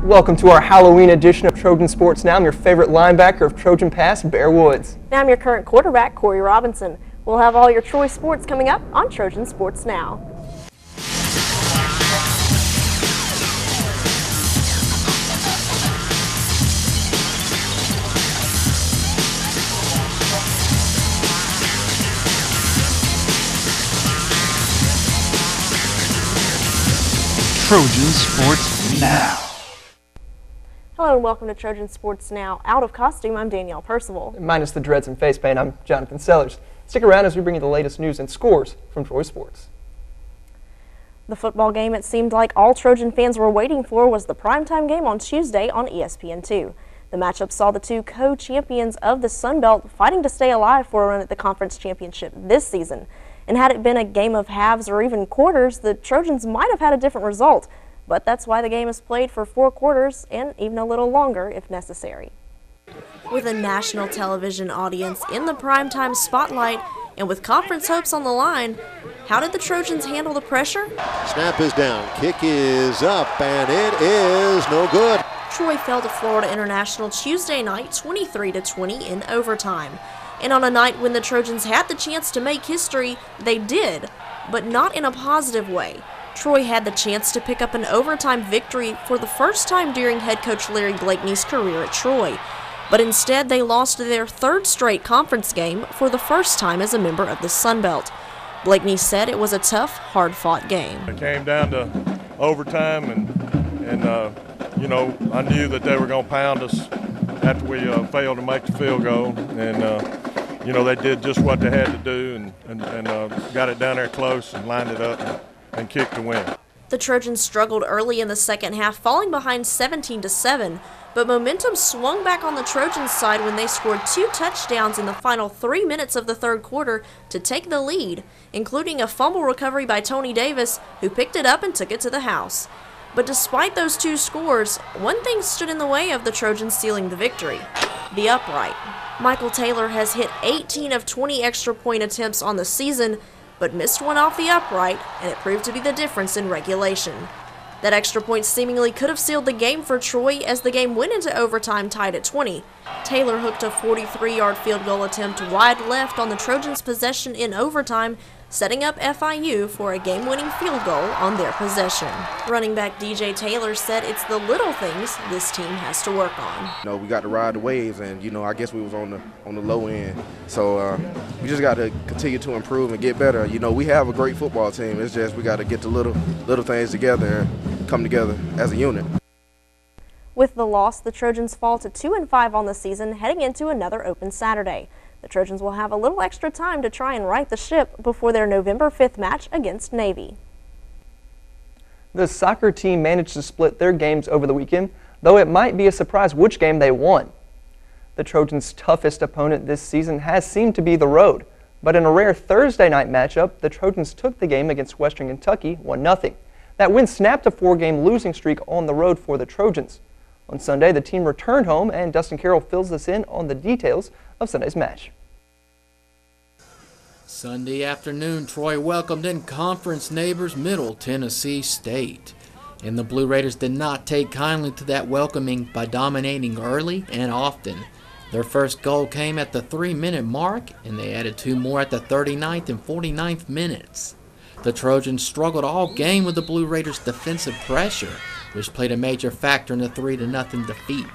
Welcome to our Halloween edition of Trojan Sports Now. I'm your favorite linebacker of Trojan Past, Bear Woods. Now I'm your current quarterback, Corey Robinson. We'll have all your Troy sports coming up on Trojan Sports Now. Trojan Sports Now. Hello and welcome to Trojan Sports Now. Out of costume, I'm Danielle Percival. Minus the dreads and face paint, I'm Jonathan Sellers. Stick around as we bring you the latest news and scores from Troy Sports. The football game it seemed like all Trojan fans were waiting for was the primetime game on Tuesday on ESPN2. The matchup saw the two co-champions of the Sun Belt fighting to stay alive for a run at the conference championship this season. And had it been a game of halves or even quarters, the Trojans might have had a different result. But that's why the game is played for 4 quarters and even a little longer if necessary. With a national television audience in the primetime spotlight and with conference hopes on the line, how did the Trojans handle the pressure? Snap is down, kick is up, and it is no good. Troy fell to Florida International Tuesday night 23-20 in overtime. And on a night when the Trojans had the chance to make history, they did, but not in a positive way. Troy had the chance to pick up an overtime victory for the first time during head coach Larry Blakeney's career at Troy. But instead, they lost their 3rd straight conference game for the first time as a member of the Sun Belt. Blakeney said it was a tough, hard-fought game. It came down to overtime, and you know, I knew that they were going to pound us after we failed to make the field goal. And, you know, they did just what they had to do and got it down there close and lined it up and kicked to win. The Trojans struggled early in the second half, falling behind 17-7, but momentum swung back on the Trojans' side when they scored 2 touchdowns in the final 3 minutes of the 3rd quarter to take the lead, including a fumble recovery by Tony Davis, who picked it up and took it to the house. But despite those 2 scores, one thing stood in the way of the Trojans sealing the victory: the upright. Michael Taylor has hit 18 of 20 extra point attempts on the season, but missed one off the upright, and it proved to be the difference in regulation. That extra point seemingly could have sealed the game for Troy as the game went into overtime tied at 20. Taylor hooked a 43-yard field goal attempt wide left on the Trojans' possession in overtime, setting up FIU for a game-winning field goal on their possession. Running back DJ Taylor said it's the little things this team has to work on. You know, we got to ride the waves, and you know, I guess we was on the low end. So we just got to continue to improve and get better. You know, we have a great football team. It's just we got to get the little things together and come together as a unit. With the loss, the Trojans fall to 2-5 on the season, heading into another open Saturday. The Trojans will have a little extra time to try and right the ship before their November 5th match against Navy. The soccer team managed to split their games over the weekend, though it might be a surprise which game they won. The Trojans' toughest opponent this season has seemed to be the road, but in a rare Thursday night matchup, the Trojans took the game against Western Kentucky 1-0. That win snapped a 4-game losing streak on the road for the Trojans. On Sunday, the team returned home, and Dustin Carroll fills us in on the details of Sunday's match. Sunday afternoon, Troy welcomed in conference neighbors Middle Tennessee State. And the Blue Raiders did not take kindly to that welcoming by dominating early and often. Their first goal came at the 3-minute mark, and they added 2 more at the 39th and 49th minutes. The Trojans struggled all game with the Blue Raiders' defensive pressure, which played a major factor in the 3-0 defeat.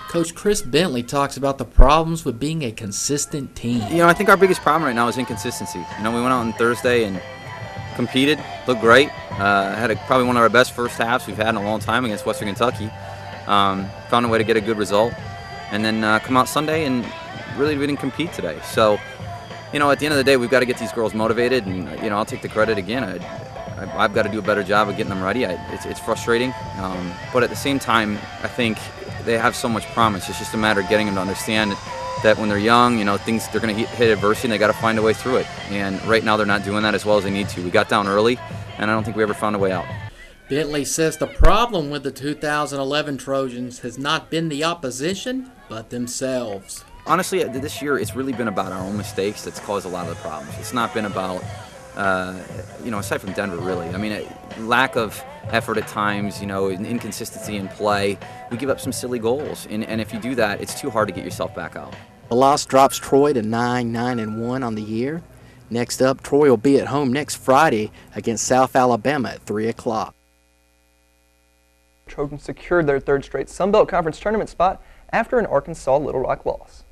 Coach Chris Bentley talks about the problems with being a consistent team. You know, I think our biggest problem right now is inconsistency. You know, we went out on Thursday and competed, looked great, had probably one of our best first halves we've had in a long time against Western Kentucky. Found a way to get a good result, and then come out Sunday and really we didn't compete today. So, you know, at the end of the day, we've got to get these girls motivated, and you know, I'll take the credit again. I've got to do a better job of getting them ready. It's frustrating, but at the same time, I think they have so much promise. It's just a matter of getting them to understand that when they're young, you know, they're going to hit adversity and they got to find a way through it. And right now they're not doing that as well as they need to. We got down early, and I don't think we ever found a way out. Bentley says the problem with the 2011 Trojans has not been the opposition, but themselves. Honestly, this year it's really been about our own mistakes that's caused a lot of the problems. It's not been about, you know, aside from Denver, really. I mean, lack of effort at times, you know, and inconsistency in play. We give up some silly goals, and if you do that, it's too hard to get yourself back out. The loss drops Troy to 9-1 on the year. Next up, Troy will be at home next Friday against South Alabama at 3 o'clock. Trojans secured their third straight Sun Belt Conference tournament spot after an Arkansas Little Rock loss.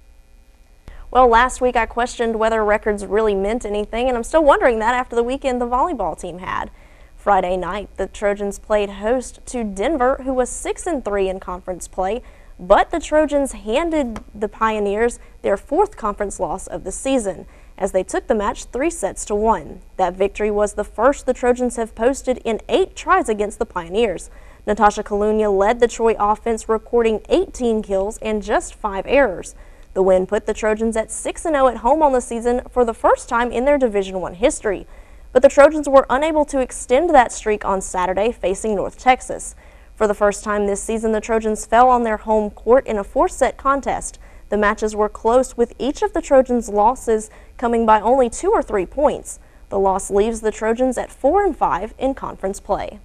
Well, last week I questioned whether records really meant anything, and I'm still wondering that after the weekend the volleyball team had. Friday night, the Trojans played host to Denver, who was 6-3 in conference play, but the Trojans handed the Pioneers their fourth conference loss of the season, as they took the match 3-1. That victory was the first the Trojans have posted in 8 tries against the Pioneers. Natasha Kalunia led the Troy offense, recording 18 kills and just 5 errors. The win put the Trojans at 6-0 at home on the season for the first time in their Division I history. But the Trojans were unable to extend that streak on Saturday, facing North Texas. For the first time this season, the Trojans fell on their home court in a 4-set contest. The matches were close, with each of the Trojans' losses coming by only 2 or 3 points. The loss leaves the Trojans at 4-5 in conference play.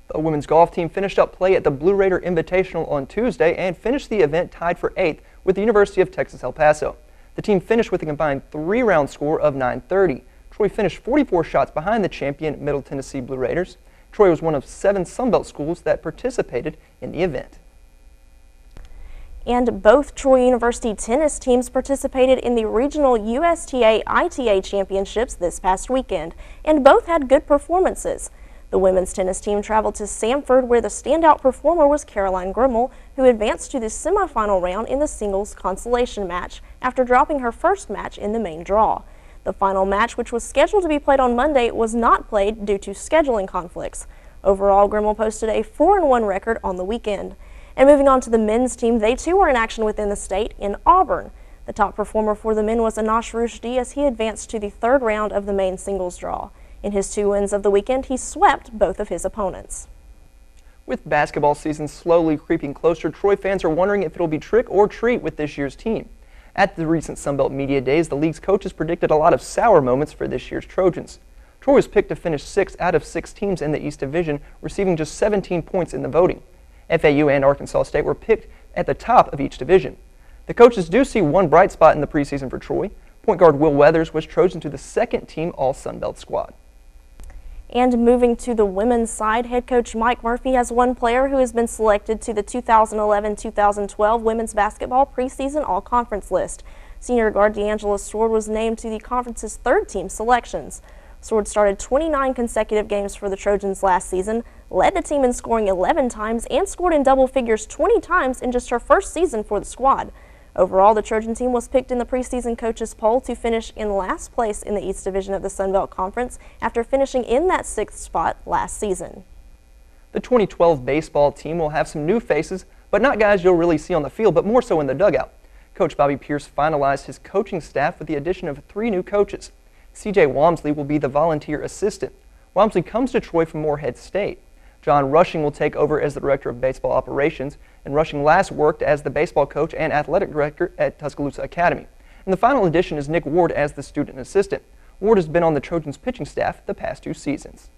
The women's golf team finished up play at the Blue Raider Invitational on Tuesday and finished the event tied for 8th with the University of Texas El Paso. The team finished with a combined 3-round score of 930. Troy finished 44 shots behind the champion Middle Tennessee Blue Raiders. Troy was one of 7 Sun Belt schools that participated in the event. And both Troy University tennis teams participated in the regional USTA-ITA championships this past weekend, and both had good performances. The women's tennis team traveled to Samford, where the standout performer was Caroline Grimmel, who advanced to the semifinal round in the singles consolation match after dropping her first match in the main draw. The final match, which was scheduled to be played on Monday, was not played due to scheduling conflicts. Overall, Grimmel posted a 4-1 record on the weekend. And moving on to the men's team, they too were in action within the state in Auburn. The top performer for the men was Anash Rushdie, as he advanced to the third round of the main singles draw. In his 2 wins of the weekend, he swept both of his opponents. With basketball season slowly creeping closer, Troy fans are wondering if it'll be trick or treat with this year's team. At the recent Sun Belt Media Days, the league's coaches predicted a lot of sour moments for this year's Trojans. Troy was picked to finish 6 out of 6 teams in the East Division, receiving just 17 points in the voting. FAU and Arkansas State were picked at the top of each division. The coaches do see one bright spot in the preseason for Troy. Point guard Will Weathers was chosen to the second-team All-Sun Belt squad. And moving to the women's side, head coach Mike Murphy has one player who has been selected to the 2011-2012 women's basketball preseason all-conference list. Senior guard D'Angela Sword was named to the conference's third-team selections. Sword started 29 consecutive games for the Trojans last season, led the team in scoring 11 times, and scored in double figures 20 times in just her first season for the squad. Overall, the Trojan team was picked in the preseason coaches poll to finish in last place in the East Division of the Sun Belt Conference after finishing in that 6th spot last season. The 2012 baseball team will have some new faces, but not guys you'll really see on the field, but more so in the dugout. Coach Bobby Pierce finalized his coaching staff with the addition of 3 new coaches. C.J. Walmsley will be the volunteer assistant. Walmsley comes to Troy from Morehead State. John Rushing will take over as the director of baseball operations, and Rushing last worked as the baseball coach and athletic director at Tuscaloosa Academy. And the final addition is Nick Ward as the student assistant. Ward has been on the Trojans pitching staff the past 2 seasons.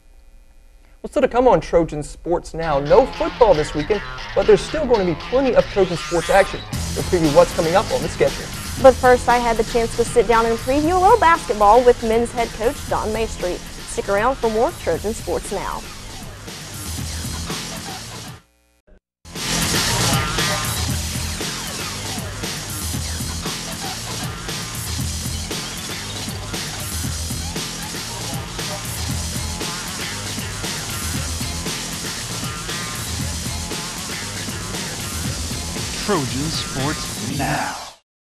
Well, still to come on Trojan Sports Now. No football this weekend, but there's still going to be plenty of Trojan sports action. We'll preview what's coming up on the schedule. But first, I had the chance to sit down and preview a little basketball with men's head coach Don Maystreet. Stick around for more Trojan Sports Now. Trojan Sports Now.